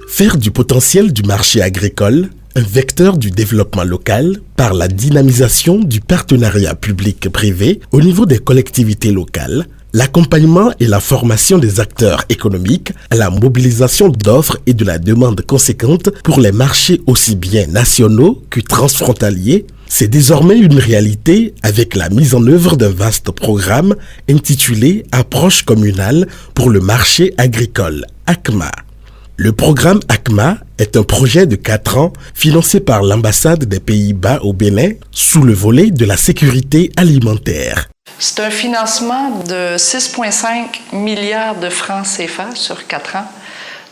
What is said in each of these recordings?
Faire du potentiel du marché agricole un vecteur du développement local par la dynamisation du partenariat public-privé au niveau des collectivités locales, l'accompagnement et la formation des acteurs économiques, la mobilisation d'offres et de la demande conséquente pour les marchés aussi bien nationaux que transfrontaliers, c'est désormais une réalité avec la mise en œuvre d'un vaste programme intitulé Approche communale pour le marché agricole, ACMA. Le programme ACMA est un projet de 4 ans financé par l'ambassade des Pays-Bas au Bénin sous le volet de la sécurité alimentaire. C'est un financement de 6,5 milliards de francs CFA sur 4 ans,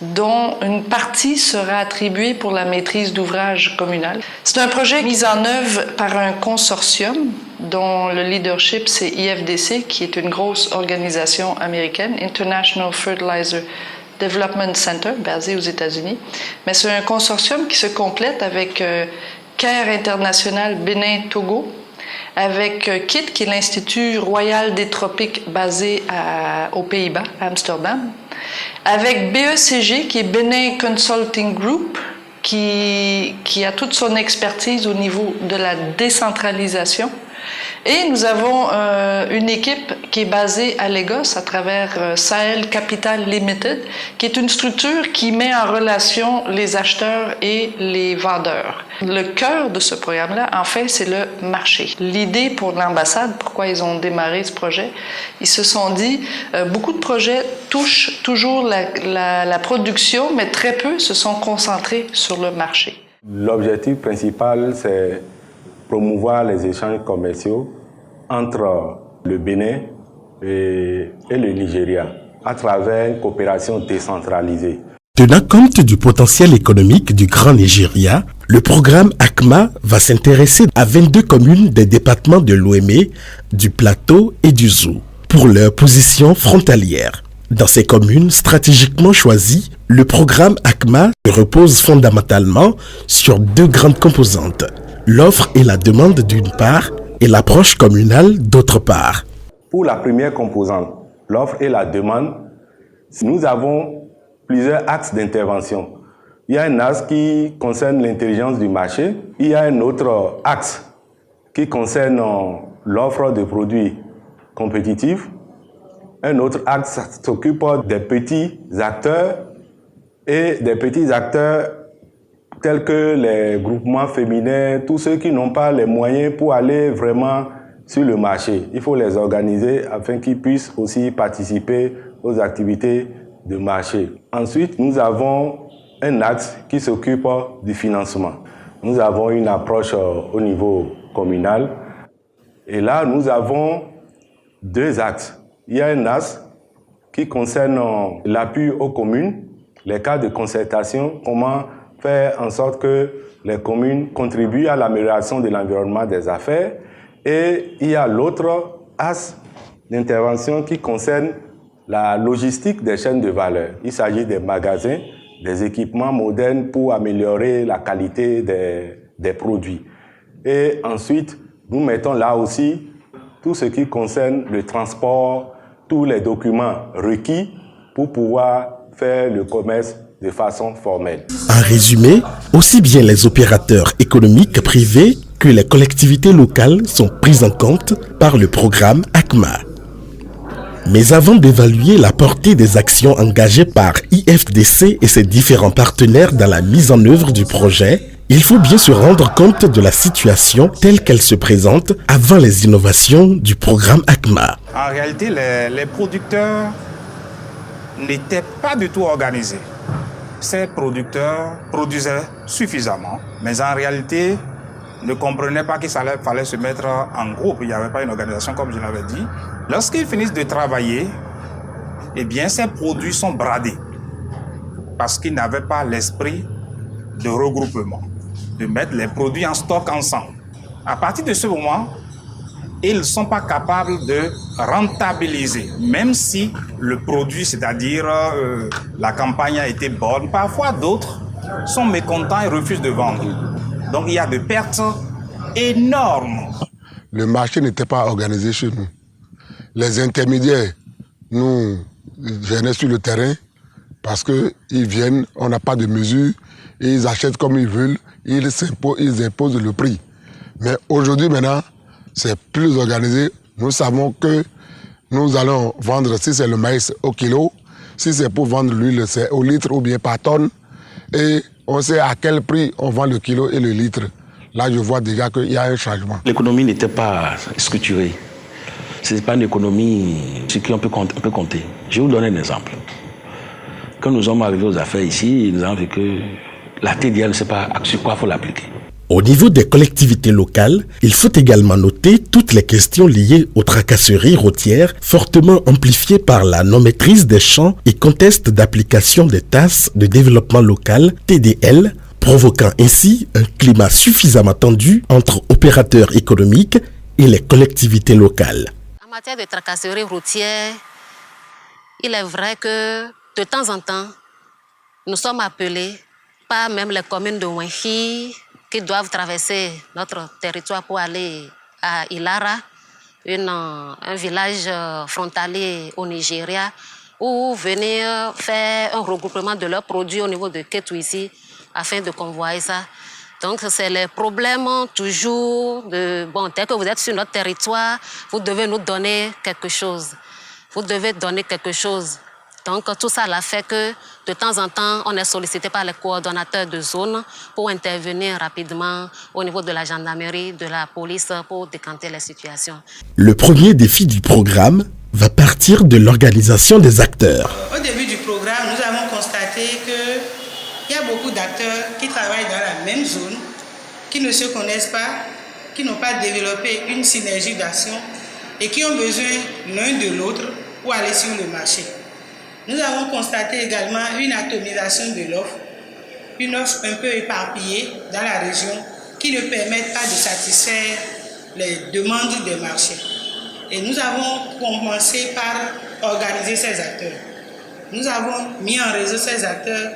dont une partie sera attribuée pour la maîtrise d'ouvrage communale. C'est un projet mis en œuvre par un consortium dont le leadership c'est IFDC, qui est une grosse organisation américaine, International Fertilizer Development Center, basé aux États-Unis. Mais c'est un consortium qui se complète avec CARE International Bénin-Togo, avec KIT, qui est l'Institut Royal des Tropiques basé aux Pays-Bas, à Amsterdam, avec BECG, qui est Benin Consulting Group, qui a toute son expertise au niveau de la décentralisation. Et nous avons une équipe qui est basée à Lagos à travers Sahel Capital Limited, qui est une structure qui met en relation les acheteurs et les vendeurs. Le cœur de ce programme-là, en fait, c'est le marché. L'idée pour l'ambassade, pourquoi ils ont démarré ce projet, ils se sont dit, beaucoup de projets touchent toujours la production, mais très peu se sont concentrés sur le marché. L'objectif principal, c'est promouvoir les échanges commerciaux entre le Bénin et le Nigeria à travers une coopération décentralisée. Tenant compte du potentiel économique du Grand Nigeria, le programme ACMA va s'intéresser à 22 communes des départements de l'Ouémé, du Plateau et du Zou, pour leur position frontalière. Dans ces communes stratégiquement choisies, le programme ACMA repose fondamentalement sur 2 grandes composantes. L'offre et la demande d'une part et l'approche communale d'autre part. Pour la première composante, l'offre et la demande, nous avons plusieurs axes d'intervention. Il y a un axe qui concerne l'intelligence du marché. Il y a un autre axe qui concerne l'offre de produits compétitifs. Un autre axe s'occupe des petits acteurs et des petits acteurs tels que les groupements féminins, tous ceux qui n'ont pas les moyens pour aller vraiment sur le marché. Il faut les organiser afin qu'ils puissent aussi participer aux activités de marché. Ensuite, nous avons un axe qui s'occupe du financement. Nous avons une approche au niveau communal. Et là, nous avons 2 axes. Il y a un axe qui concerne l'appui aux communes, les cas de concertation, comment faire en sorte que les communes contribuent à l'amélioration de l'environnement des affaires. Et il y a l'autre axe d'intervention qui concerne la logistique des chaînes de valeur. Il s'agit des magasins, des équipements modernes pour améliorer la qualité des produits. Et ensuite, nous mettons là aussi tout ce qui concerne le transport, tous les documents requis pour pouvoir faire le commerce de façon formelle. En résumé, aussi bien les opérateurs économiques privés que les collectivités locales sont prises en compte par le programme ACMA. Mais avant d'évaluer la portée des actions engagées par IFDC et ses différents partenaires dans la mise en œuvre du projet, il faut bien se rendre compte de la situation telle qu'elle se présente avant les innovations du programme ACMA. En réalité, les producteurs n'étaient pas du tout organisés. Ces producteurs produisaient suffisamment, mais en réalité, ne comprenaient pas qu'il fallait se mettre en groupe. Il n'y avait pas une organisation, comme je l'avais dit. Lorsqu'ils finissent de travailler, eh bien, ces produits sont bradés parce qu'ils n'avaient pas l'esprit de regroupement, de mettre les produits en stock ensemble. À partir de ce moment, ils ne sont pas capables de rentabiliser, même si le produit, c'est-à-dire la campagne a été bonne. Parfois, d'autres sont mécontents et refusent de vendre. Donc, il y a des pertes énormes. Le marché n'était pas organisé chez nous. Les intermédiaires nous venaient sur le terrain parce qu'ils viennent, on n'a pas de mesure, ils achètent comme ils veulent, ils imposent le prix. Mais aujourd'hui, maintenant, c'est plus organisé. Nous savons que nous allons vendre, si c'est le maïs, au kilo, si c'est pour vendre l'huile, c'est au litre ou bien par tonne. Et on sait à quel prix on vend le kilo et le litre. Là, je vois déjà qu'il y a un changement. L'économie n'était pas structurée. Ce n'est pas une économie sur qui on peut compter. Je vais vous donner un exemple. Quand nous sommes arrivés aux affaires ici, nous avons vu que la TDA ne sait pas sur quoi il faut l'appliquer. Au niveau des collectivités locales, il faut également noter toutes les questions liées aux tracasseries routières fortement amplifiées par la non-maîtrise des champs et contestes d'application des tasses de développement local, TDL, provoquant ainsi un climat suffisamment tendu entre opérateurs économiques et les collectivités locales. En matière de tracasseries routières, il est vrai que de temps en temps, nous sommes appelés par même les communes de Wenchi qui doivent traverser notre territoire pour aller à Ilara, un village frontalier au Nigeria, ou venir faire un regroupement de leurs produits au niveau de Kétou ici, afin de convoyer ça. Donc, c'est les problèmes toujours de... Bon, dès que vous êtes sur notre territoire, vous devez nous donner quelque chose. Vous devez donner quelque chose. Donc, tout ça l'a fait que, de temps en temps, on est sollicité par les coordonnateurs de zone pour intervenir rapidement au niveau de la gendarmerie, de la police, pour décanter les situations. Le premier défi du programme va partir de l'organisation des acteurs. Au début du programme, nous avons constaté qu'il y a beaucoup d'acteurs qui travaillent dans la même zone, qui ne se connaissent pas, qui n'ont pas développé une synergie d'action et qui ont besoin l'un de l'autre pour aller sur le marché. Nous avons constaté également une atomisation de l'offre, une offre un peu éparpillée dans la région qui ne permet pas de satisfaire les demandes des marchés. Et nous avons commencé par organiser ces acteurs. Nous avons mis en réseau ces acteurs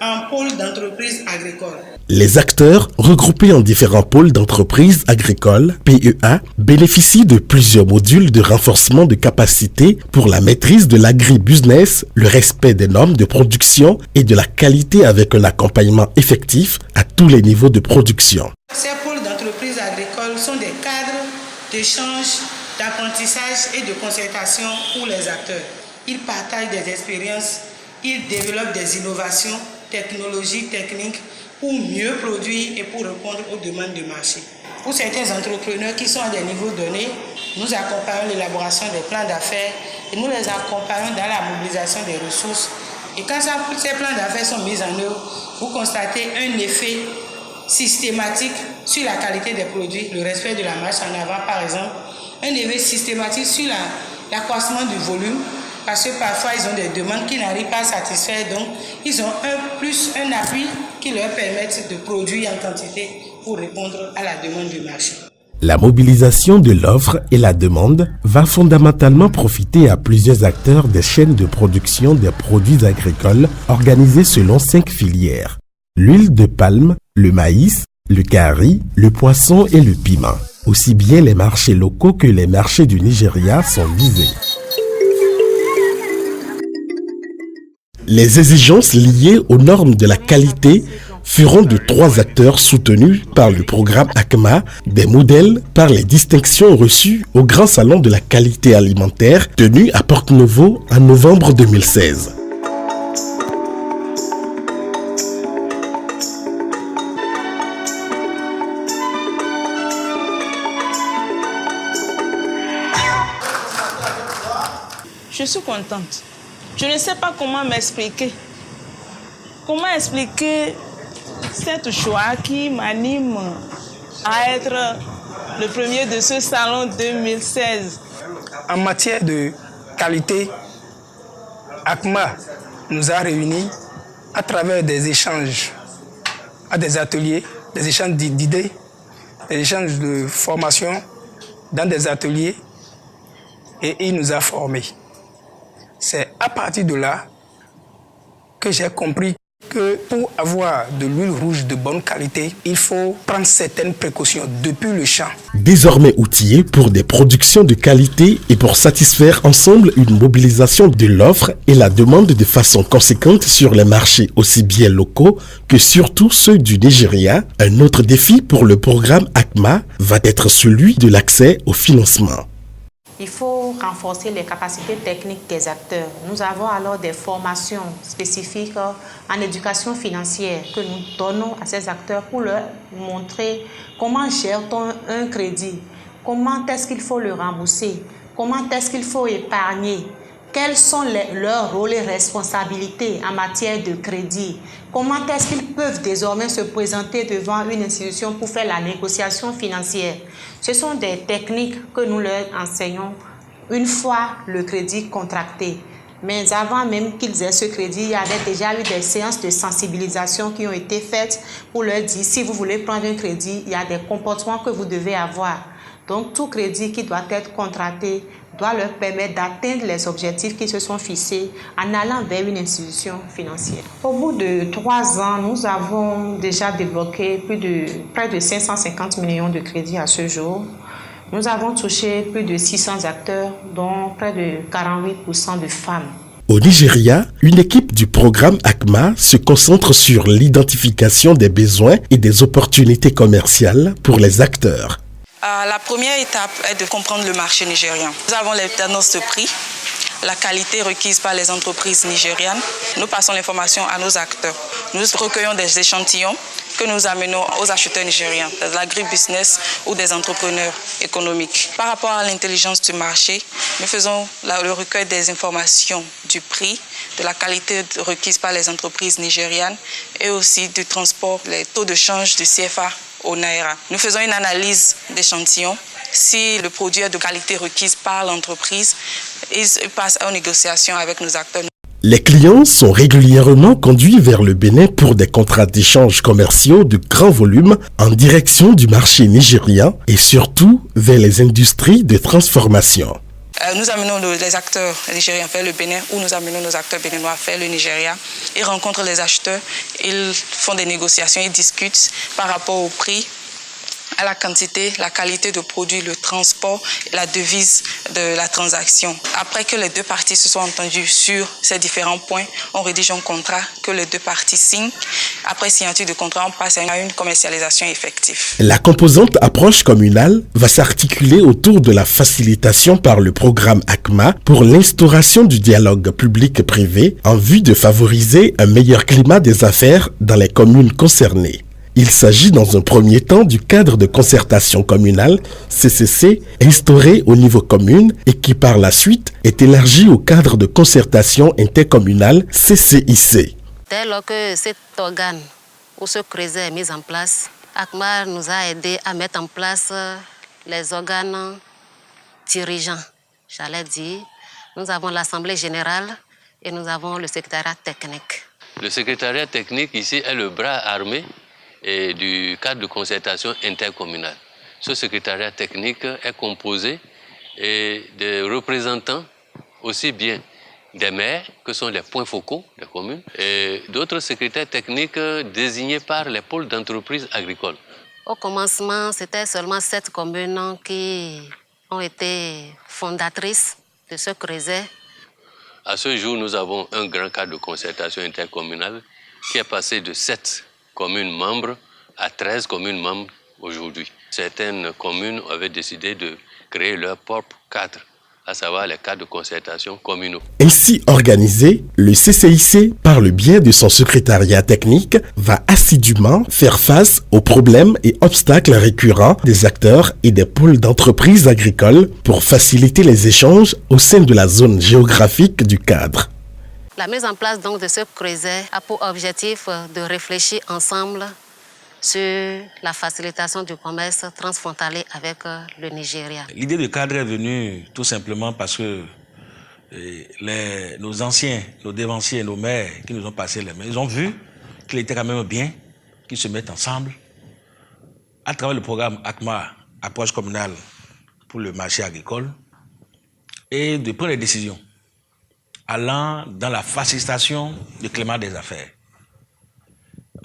en pôle d'entreprise agricole. Les acteurs, regroupés en différents pôles d'entreprises agricoles, PEA, bénéficient de plusieurs modules de renforcement de capacité pour la maîtrise de l'agribusiness, le respect des normes de production et de la qualité avec un accompagnement effectif à tous les niveaux de production. Ces pôles d'entreprises agricoles sont des cadres d'échange, d'apprentissage et de concertation pour les acteurs. Ils partagent des expériences, ils développent des innovations, technologies, techniques, pour mieux produire et pour répondre aux demandes du marché. Pour certains entrepreneurs qui sont à des niveaux donnés, nous accompagnons l'élaboration des plans d'affaires et nous les accompagnons dans la mobilisation des ressources. Et quand ces plans d'affaires sont mis en œuvre, vous constatez un effet systématique sur la qualité des produits, le respect de la marche en avant par exemple, un effet systématique sur l'accroissement du volume, parce que parfois ils ont des demandes qui n'arrivent pas à satisfaire, donc ils ont un appui qui leur permettent de produire en quantité pour répondre à la demande du marché. La mobilisation de l'offre et la demande va fondamentalement profiter à plusieurs acteurs des chaînes de production des produits agricoles organisées selon 5 filières. L'huile de palme, le maïs, le carri, le poisson et le piment. Aussi bien les marchés locaux que les marchés du Nigeria sont visés. Les exigences liées aux normes de la qualité feront de 3 acteurs soutenus par le programme ACMA des modèles par les distinctions reçues au Grand Salon de la qualité alimentaire tenu à Porto-Novo en novembre 2016. Je suis contente. Je ne sais pas comment m'expliquer. Comment expliquer cette joie qui m'anime à être le premier de ce salon 2016. En matière de qualité, ACMA nous a réunis à travers des échanges, à des ateliers, des échanges d'idées, des échanges de formation dans des ateliers, et il nous a formés. C'est à partir de là que j'ai compris que pour avoir de l'huile rouge de bonne qualité, il faut prendre certaines précautions depuis le champ. Désormais outillés pour des productions de qualité et pour satisfaire ensemble une mobilisation de l'offre et la demande de façon conséquente sur les marchés aussi bien locaux que surtout ceux du Nigeria, un autre défi pour le programme ACMA va être celui de l'accès au financement. Il faut renforcer les capacités techniques des acteurs. Nous avons alors des formations spécifiques en éducation financière que nous donnons à ces acteurs pour leur montrer comment gère-t-on un crédit, comment est-ce qu'il faut le rembourser, comment est-ce qu'il faut épargner, quels sont leurs rôles et responsabilités en matière de crédit, comment est-ce qu'ils peuvent désormais se présenter devant une institution pour faire la négociation financière. Ce sont des techniques que nous leur enseignons une fois le crédit contracté. Mais avant même qu'ils aient ce crédit, il y avait déjà eu des séances de sensibilisation qui ont été faites pour leur dire si vous voulez prendre un crédit, il y a des comportements que vous devez avoir. Donc tout crédit qui doit être contracté doit leur permettre d'atteindre les objectifs qui se sont fixés en allant vers une institution financière. Au bout de 3 ans, nous avons déjà débloqué près de 550 millions de crédits à ce jour. Nous avons touché plus de 600 acteurs, dont près de 48% de femmes. Au Nigeria, une équipe du programme ACMA se concentre sur l'identification des besoins et des opportunités commerciales pour les acteurs. La première étape est de comprendre le marché nigérien. Nous avons les tendances de prix, la qualité requise par les entreprises nigérianes. Nous passons l'information à nos acteurs. Nous recueillons des échantillons que nous amenons aux acheteurs nigériens, de l'agribusiness ou des entrepreneurs économiques. Par rapport à l'intelligence du marché, nous faisons le recueil des informations du prix, de la qualité requise par les entreprises nigérianes et aussi du transport, les taux de change du CFA au Naira. Nous faisons une analyse d'échantillons. Si le produit est de qualité requise par l'entreprise, il passe aux négociations avec nos acteurs. Les clients sont régulièrement conduits vers le Bénin pour des contrats d'échange commerciaux de grand volume en direction du marché nigérien et surtout vers les industries de transformation. Nous amenons les acteurs nigériens vers le Bénin ou nous amenons nos acteurs béninois vers le Nigeria. Ils rencontrent les acheteurs, ils font des négociations, ils discutent par rapport au prix, à la quantité, la qualité de produit, le transport, la devise de la transaction. Après que les deux parties se sont entendues sur ces différents points, on rédige un contrat que les deux parties signent. Après signature de contrat, on passe à une commercialisation effective. La composante approche communale va s'articuler autour de la facilitation par le programme ACMA pour l'instauration du dialogue public-privé en vue de favoriser un meilleur climat des affaires dans les communes concernées. Il s'agit dans un premier temps du cadre de concertation communale, CCC, instauré au niveau commune et qui par la suite est élargi au cadre de concertation intercommunale, CCIC. Dès lors que cet organe ou ce creuset est mis en place, ACMA nous a aidé à mettre en place les organes dirigeants. J'allais dire, nous avons l'Assemblée générale et nous avons le secrétariat technique. Le secrétariat technique ici est le bras armé et du cadre de concertation intercommunale. Ce secrétariat technique est composé de représentants aussi bien des maires, que sont les points focaux des communes, et d'autres secrétaires techniques désignés par les pôles d'entreprises agricoles. Au commencement, c'était seulement 7 communes qui ont été fondatrices de ce creuset. À ce jour, nous avons un grand cadre de concertation intercommunale qui est passé de 7 communes membres à 13 communes membres aujourd'hui. Certaines communes avaient décidé de créer leur propre cadre, à savoir les cadres de concertation communaux. Ainsi organisé, le CCIC, par le biais de son secrétariat technique, va assidûment faire face aux problèmes et obstacles récurrents des acteurs et des pôles d'entreprises agricoles pour faciliter les échanges au sein de la zone géographique du cadre. La mise en place donc de ce creuset a pour objectif de réfléchir ensemble sur la facilitation du commerce transfrontalier avec le Nigeria. L'idée de cadre est venue tout simplement parce que nos anciens, nos dévanciers, nos maires qui nous ont passé les mains, ils ont vu qu'il était quand même bien qu'ils se mettent ensemble à travers le programme ACMA, approche communale pour le marché agricole, et de prendre des décisions allant dans la facilitation du climat des affaires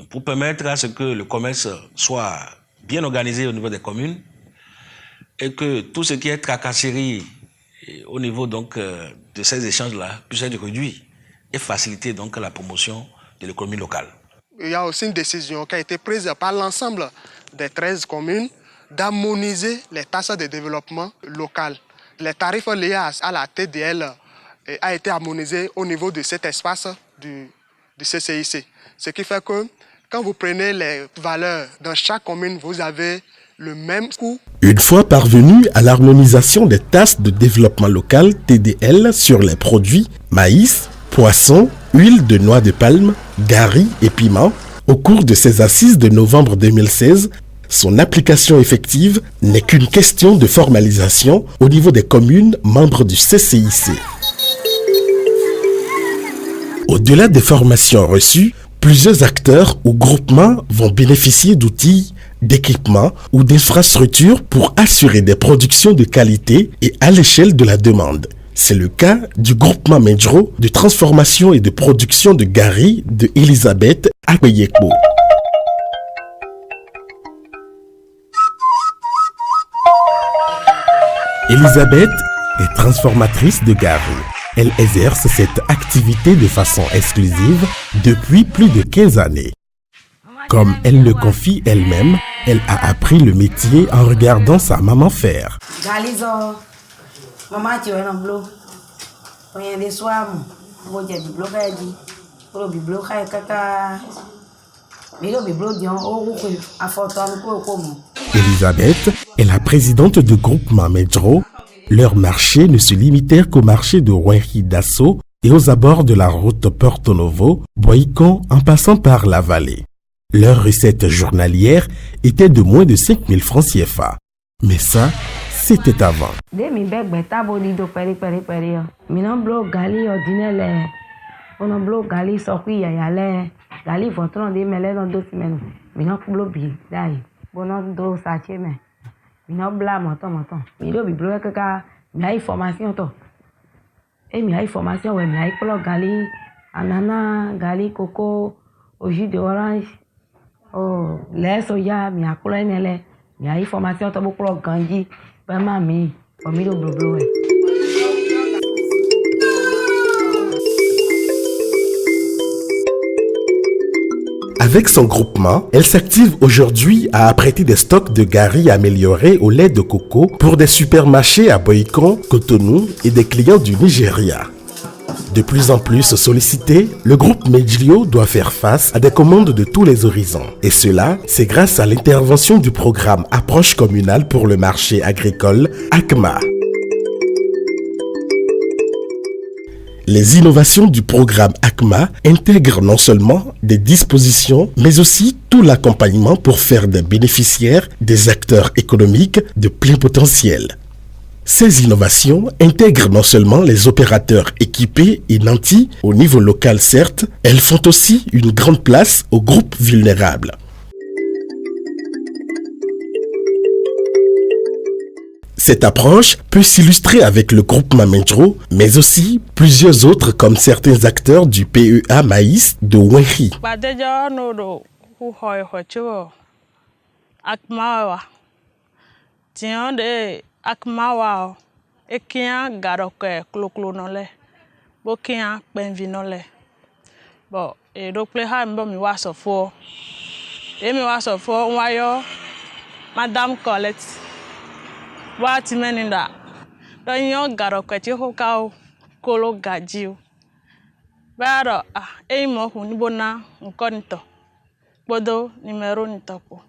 pour permettre à ce que le commerce soit bien organisé au niveau des communes et que tout ce qui est tracasserie au niveau donc de ces échanges-là puisse être réduit et faciliter donc la promotion de l'économie locale. Il y a aussi une décision qui a été prise par l'ensemble des 13 communes d'harmoniser les taxes de développement local. Les tarifs liés à la TDL a été harmonisé au niveau de cet espace du CCIC. Ce qui fait que quand vous prenez les valeurs dans chaque commune, vous avez le même coût. Une fois parvenu à l'harmonisation des taxes de développement local TDL sur les produits maïs, poissons, huile de noix de palme, gari et piment, au cours de ces assises de novembre 2016, son application effective n'est qu'une question de formalisation au niveau des communes membres du CCIC. Au-delà des formations reçues, plusieurs acteurs ou groupements vont bénéficier d'outils, d'équipements ou d'infrastructures pour assurer des productions de qualité et à l'échelle de la demande. C'est le cas du groupement Medjro de transformation et de production de gari de Elisabeth Akweyekbo. Elisabeth est transformatrice de gari. Elle exerce cette activité de façon exclusive depuis plus de 15 années. Comme elle le confie elle-même, elle a appris le métier en regardant sa maman faire. Elisabeth est la présidente du groupement Medjro. Leurs marchés ne se limitèrent qu'au marché de Wenhi d'Asso et aux abords de la route Porto Novo, Boïcon en passant par la vallée. Leurs recettes journalières étaient de moins de 5 000 francs CFA. Mais ça, c'était avant. Au jus d'orange, au lait soya, mi a colonel, mi a information to beaucoup ganji, vraiment mi, comme il bleu. Avec son groupement, elle s'active aujourd'hui à apprêter des stocks de gari améliorés au lait de coco pour des supermarchés à Boïcon, Cotonou et des clients du Nigeria. De plus en plus sollicité, le groupe Medjro doit faire face à des commandes de tous les horizons. Et cela, c'est grâce à l'intervention du programme Approche communale pour le marché agricole, ACMA. Les innovations du programme ACMA intègrent non seulement des dispositions, mais aussi tout l'accompagnement pour faire des bénéficiaires des acteurs économiques de plein potentiel. Ces innovations intègrent non seulement les opérateurs équipés et nantis au niveau local certes, elles font aussi une grande place aux groupes vulnérables. Cette approche peut s'illustrer avec le groupement Medjro, mais aussi plusieurs autres comme certains acteurs du PEA Maïs de Wenhi. Akmawa ekia garoke kloklo nole bokia penvi nole bo e do ple ha mbo mi wasofo wayo madame Colette wa timeninda do nyo garoke ti ho ka kolo gajiu baro mo hu ni bona nkonto bodo numero nitopo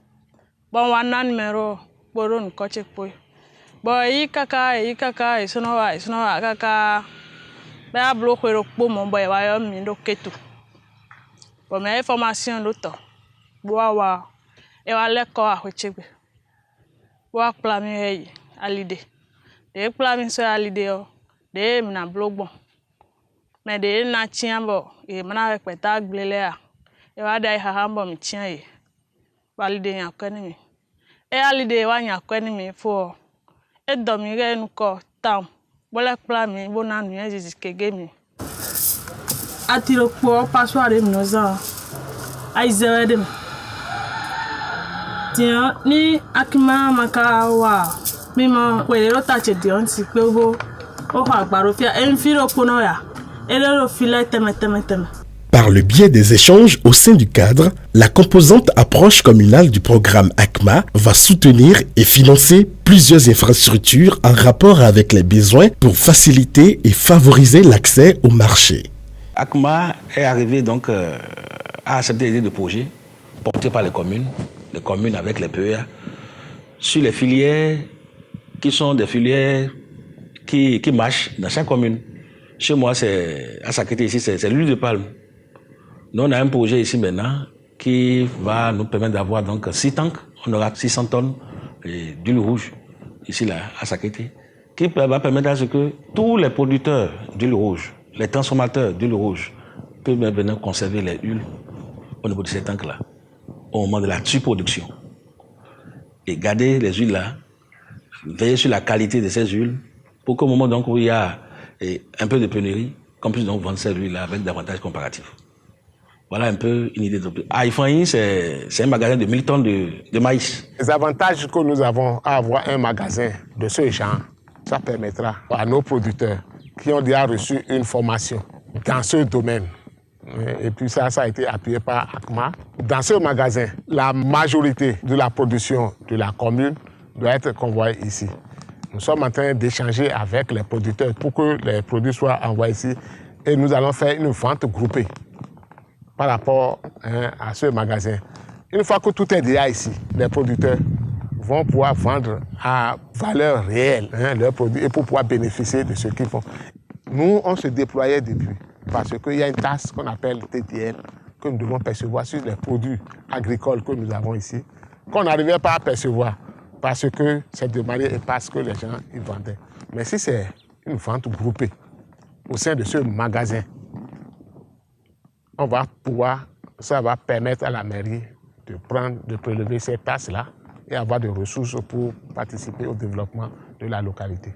bon wana numero bodo nkoche po boy kaka isunowa kaka ba blo kwero po mo boy wa yo mi do ketu bo me information do to bo wa e wa le ko ahochegbe bo akpla mi alide de akpla mi so alide o de mi na blogbo mais de na tiambo e mana respecta glelea e wa dai hahambo mi tiaye valide nya kwenimi e alide wa nya kwenimi fo e domire nuko tam bola plami bona nu e kegemi atiro po passoire mi noza ai zewedem tian ni akima makawa mimo kwelero tache dionti pe bo o agbaro fia enfiro kono ya elero file teme. Par le biais des échanges au sein du cadre, la composante approche communale du programme ACMA va soutenir et financer plusieurs infrastructures en rapport avec les besoins pour faciliter et favoriser l'accès au marché. ACMA est arrivé donc à accepter l'idée de projet porté par les communes avec les PEA, sur les filières qui sont des filières qui marchent dans chaque commune. Chez moi, c'est à Sakété ici, c'est l'huile de palme. Nous, on a un projet ici maintenant qui va nous permettre d'avoir donc 6 tanks. On aura 600 tonnes d'huile rouge ici là à Sakété, qui va permettre à ce que tous les producteurs d'huile rouge, les transformateurs d'huile rouge, peuvent maintenant conserver les huiles au niveau de ces tanks là, au moment de la surproduction. Et garder les huiles là, veiller sur la qualité de ces huiles, pour qu'au moment donc où il y a un peu de pénurie, qu'on puisse donc vendre ces huiles là avec davantage comparatifs. Voilà un peu une idée de... Ifeanyi, c'est un magasin de 1000 tonnes de maïs. Les avantages que nous avons à avoir un magasin de ce genre, ça permettra à nos producteurs qui ont déjà reçu une formation dans ce domaine. Et puis ça a été appuyé par ACMA. Dans ce magasin, la majorité de la production de la commune doit être convoyée ici. Nous sommes en train d'échanger avec les producteurs pour que les produits soient envoyés ici et nous allons faire une vente groupée par rapport à ce magasin. Une fois que tout est déjà ici, les producteurs vont pouvoir vendre à valeur réelle leurs produits et pour pouvoir bénéficier de ce qu'ils font. Nous, on se déployait depuis parce qu'il y a une taxe qu'on appelle TTL que nous devons percevoir sur les produits agricoles que nous avons ici, qu'on n'arrivait pas à percevoir parce que c'est demandé et parce que les gens y vendaient. Mais si c'est une vente groupée au sein de ce magasin, on va pouvoir, ça va permettre à la mairie de prélever ces taxes-là et avoir des ressources pour participer au développement de la localité.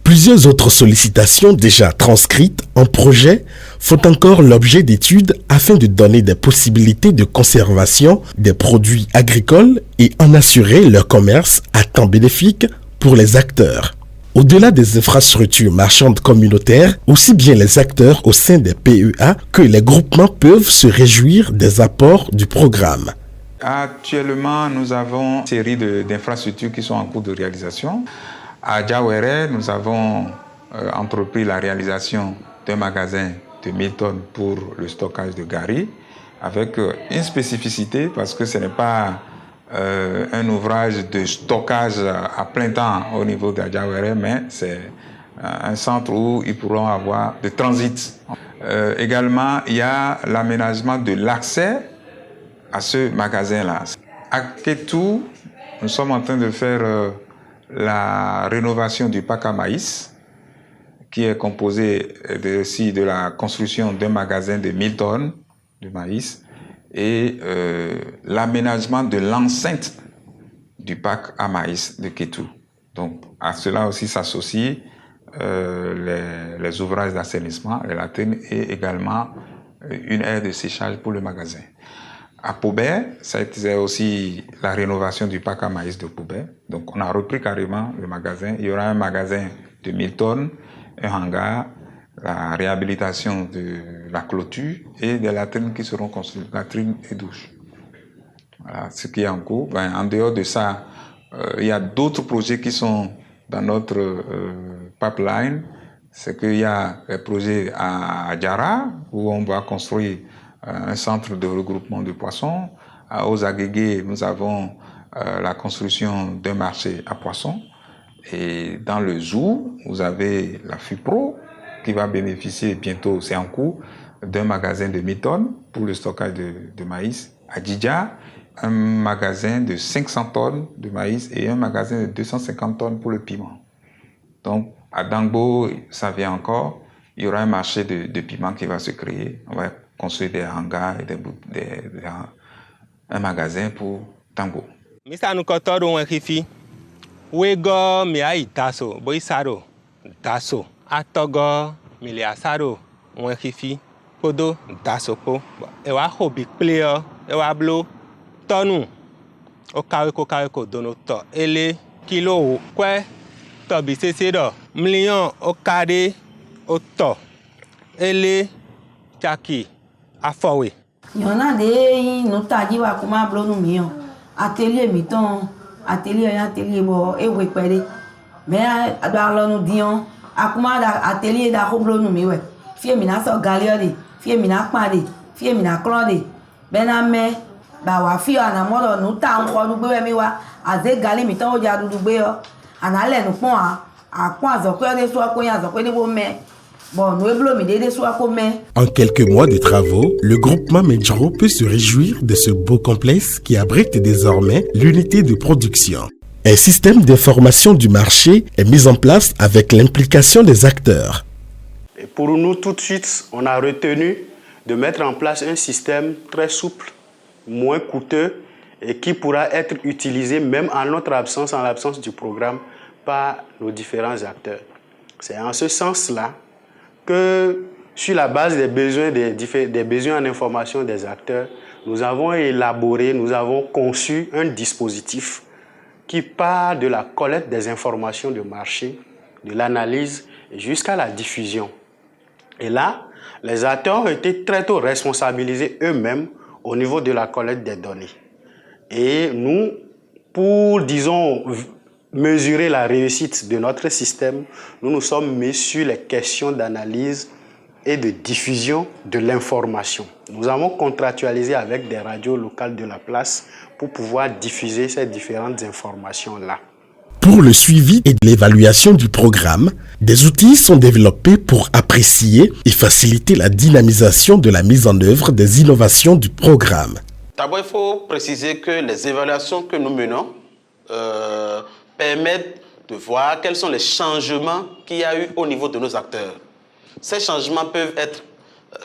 Plusieurs autres sollicitations déjà transcrites en projet font encore l'objet d'études afin de donner des possibilités de conservation des produits agricoles et en assurer leur commerce à temps bénéfique pour les acteurs. Au-delà des infrastructures marchandes communautaires, aussi bien les acteurs au sein des PEA que les groupements peuvent se réjouir des apports du programme. Actuellement, nous avons une série d'infrastructures qui sont en cours de réalisation. À Djawere, nous avons entrepris la réalisation d'un magasin de 1000 tonnes pour le stockage de Gari, avec une spécificité parce que ce n'est pas un ouvrage de stockage à plein temps au niveau de Djawere, mais c'est un centre où ils pourront avoir de transit. Également, il y a l'aménagement de l'accès à ce magasin-là. À Kétou, nous sommes en train de faire la rénovation du parc à maïs, qui est composé aussi de la construction d'un magasin de 1000 tonnes de maïs et l'aménagement de l'enceinte du parc à maïs de Kétou. Donc à cela aussi s'associent les ouvrages d'assainissement, les latrines et également une aire de séchage pour le magasin. À Poubert, c'est aussi la rénovation du parc à maïs de Poubert. Donc on a repris carrément le magasin. Il y aura un magasin de 1000 tonnes, un hangar, la réhabilitation de la clôture et des latrines qui seront construites, latrines et douches. Voilà ce qui est en cours. En dehors de ça, il y a d'autres projets qui sont dans notre pipeline. C'est qu'il y a les projets à Djara, où on va construire un centre de regroupement de poissons. Aux Agégués, nous avons la construction d'un marché à poissons. Et dans le zoo, vous avez la FUPRO qui va bénéficier bientôt, c'est en cours, d'un magasin de 1000 tonnes pour le stockage de maïs. À Djidja, un magasin de 500 tonnes de maïs et un magasin de 250 tonnes pour le piment. Donc, à Dangbo, ça vient encore. Il y aura un marché de piments qui va se créer. On va construire des hangars et un magasin pour Tango. Misanu kotodo wenkifi. Wego miai taso, boisaro, taso. Atogo miliasaro wenkifi. Podo taso po. Ewa hobi player, ewa blo tonu. Okaweko dono to ele kilo kwe to bisesido. Million okade oto ele chaki afowe. Yona de no taji wa kuma blo nu mi atelier mi ton atelier bo ewe pere me adalo nu dion akuma da atelier da ko blo nu mi we fie mi na so galio de fie mi na pa de fie mi na klo de bena me ba wa fie ana mo lo nu ta nko du gbe mi wa aze gali mi ton o ja du gbe yo ana le nu pon a pon azokwe de so ko yan azokwe de bo me. En quelques mois de travaux, le groupement Medjro peut se réjouir de ce beau complexe qui abrite désormais l'unité de production. Un système d'information du marché est mis en place avec l'implication des acteurs. Et pour nous, tout de suite, on a retenu de mettre en place un système très souple, moins coûteux et qui pourra être utilisé même en notre absence, en l'absence du programme, par nos différents acteurs. C'est en ce sens-là que sur la base des besoins en information des acteurs, nous avons élaboré, nous avons conçu un dispositif qui part de la collecte des informations de marché, de l'analyse jusqu'à la diffusion. Et là, les acteurs ont été très tôt responsabilisés eux-mêmes au niveau de la collecte des données. Et nous, pour, disons, mesurer la réussite de notre système, nous nous sommes mis sur les questions d'analyse et de diffusion de l'information. Nous avons contractualisé avec des radios locales de la place pour pouvoir diffuser ces différentes informations-là. Pour le suivi et l'évaluation du programme, des outils sont développés pour apprécier et faciliter la dynamisation de la mise en œuvre des innovations du programme. D'abord, il faut préciser que les évaluations que nous menons permettent de voir quels sont les changements qu'il y a eu au niveau de nos acteurs. Ces changements peuvent être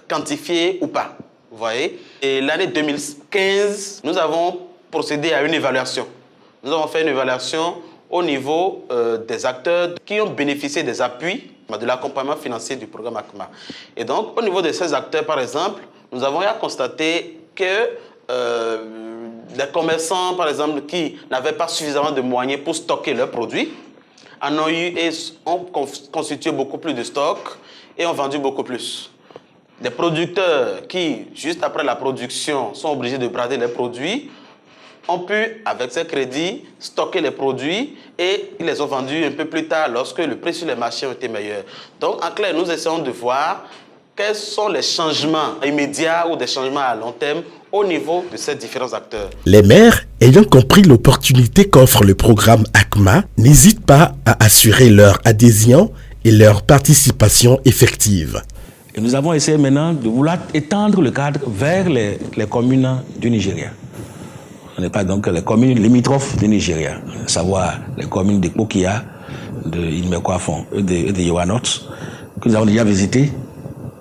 quantifiés ou pas, vous voyez. Et l'année 2015, nous avons procédé à une évaluation. Nous avons fait une évaluation au niveau des acteurs qui ont bénéficié des appuis, de l'accompagnement financier du programme ACMA. Et donc, au niveau de ces acteurs, par exemple, nous avons constaté que les commerçants, par exemple, qui n'avaient pas suffisamment de moyens pour stocker leurs produits, en ont eu et ont constitué beaucoup plus de stocks et ont vendu beaucoup plus. Des producteurs qui, juste après la production, sont obligés de brader les produits, ont pu, avec ces crédits, stocker les produits et ils les ont vendus un peu plus tard lorsque le prix sur les marchés était meilleur. Donc, en clair, nous essayons de voir quels sont les changements immédiats ou des changements à long terme au niveau de ces différents acteurs. Les maires, ayant compris l'opportunité qu'offre le programme ACMA, n'hésitent pas à assurer leur adhésion et leur participation effective. Et nous avons essayé maintenant de vouloir étendre le cadre vers les communes du Nigeria. Ce n'est pas donc les communes limitrophes du Nigeria, à savoir les communes de Kokia, de Ilmekwafon et de Yowanot, que nous avons déjà visitées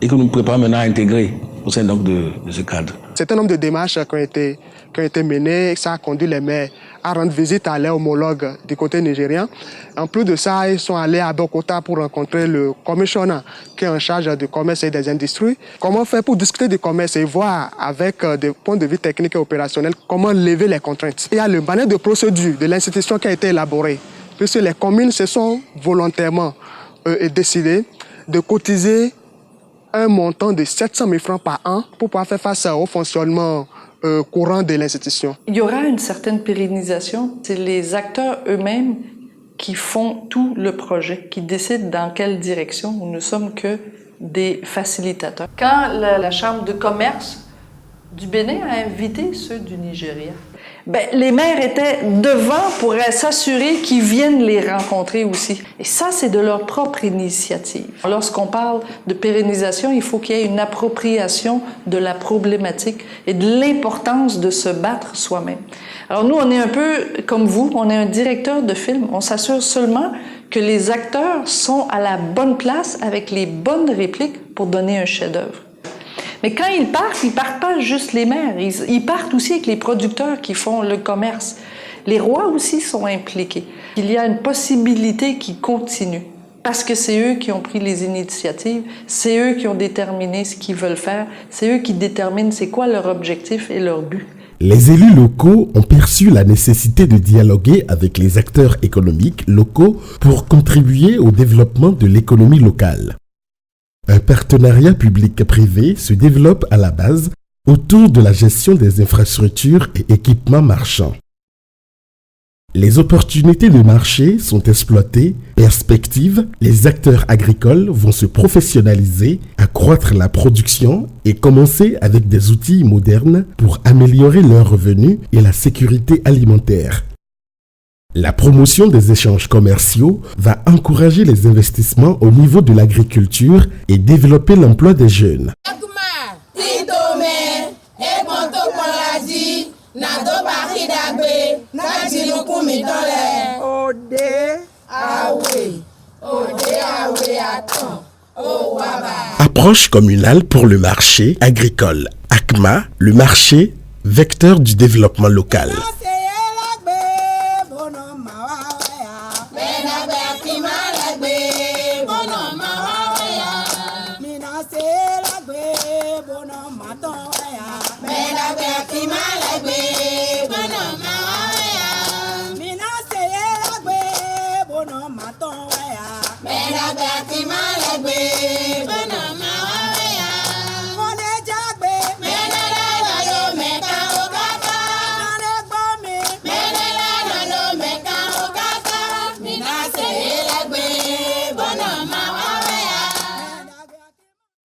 et que nous nous préparons maintenant à intégrer au sein donc de ce cadre. C'est un nombre de démarches qui ont été menées, ça a conduit les maires à rendre visite à leurs homologues du côté nigérien. En plus de ça, ils sont allés à Bogota pour rencontrer le commissionnaire qui est en charge du commerce et des industries. Comment faire pour discuter du commerce et voir avec des points de vue techniques et opérationnels comment lever les contraintes. Il y a le manuel de procédure de l'institution qui a été élaboré, puisque les communes se sont volontairement décidées de cotiser un montant de 700 000 francs par an pour pouvoir faire face au fonctionnement courant de l'institution. Il y aura une certaine pérennisation. C'est les acteurs eux-mêmes qui font tout le projet, qui décident dans quelle direction. Nous ne sommes que des facilitateurs. Quand la Chambre de commerce du Bénin a invité ceux du Nigeria, les maires étaient devant pour s'assurer qu'ils viennent les rencontrer aussi. Et ça, c'est de leur propre initiative. Lorsqu'on parle de pérennisation, il faut qu'il y ait une appropriation de la problématique et de l'importance de se battre soi-même. Alors nous, on est un peu comme vous, on est un directeur de film. On s'assure seulement que les acteurs sont à la bonne place avec les bonnes répliques pour donner un chef-d'œuvre. Mais quand ils partent pas juste les maires, ils partent aussi avec les producteurs qui font le commerce. Les rois aussi sont impliqués. Il y a une possibilité qui continue parce que c'est eux qui ont pris les initiatives, c'est eux qui ont déterminé ce qu'ils veulent faire, c'est eux qui déterminent c'est quoi leur objectif et leur but. Les élus locaux ont perçu la nécessité de dialoguer avec les acteurs économiques locaux pour contribuer au développement de l'économie locale. Un partenariat public-privé se développe à la base autour de la gestion des infrastructures et équipements marchands. Les opportunités de marché sont exploitées, perspectives, les acteurs agricoles vont se professionnaliser, accroître la production et commencer avec des outils modernes pour améliorer leurs revenus et la sécurité alimentaire. La promotion des échanges commerciaux va encourager les investissements au niveau de l'agriculture et développer l'emploi des jeunes. Approche communale pour le marché agricole. ACMA, le marché, vecteur du développement local. Mera bati malagbe, bono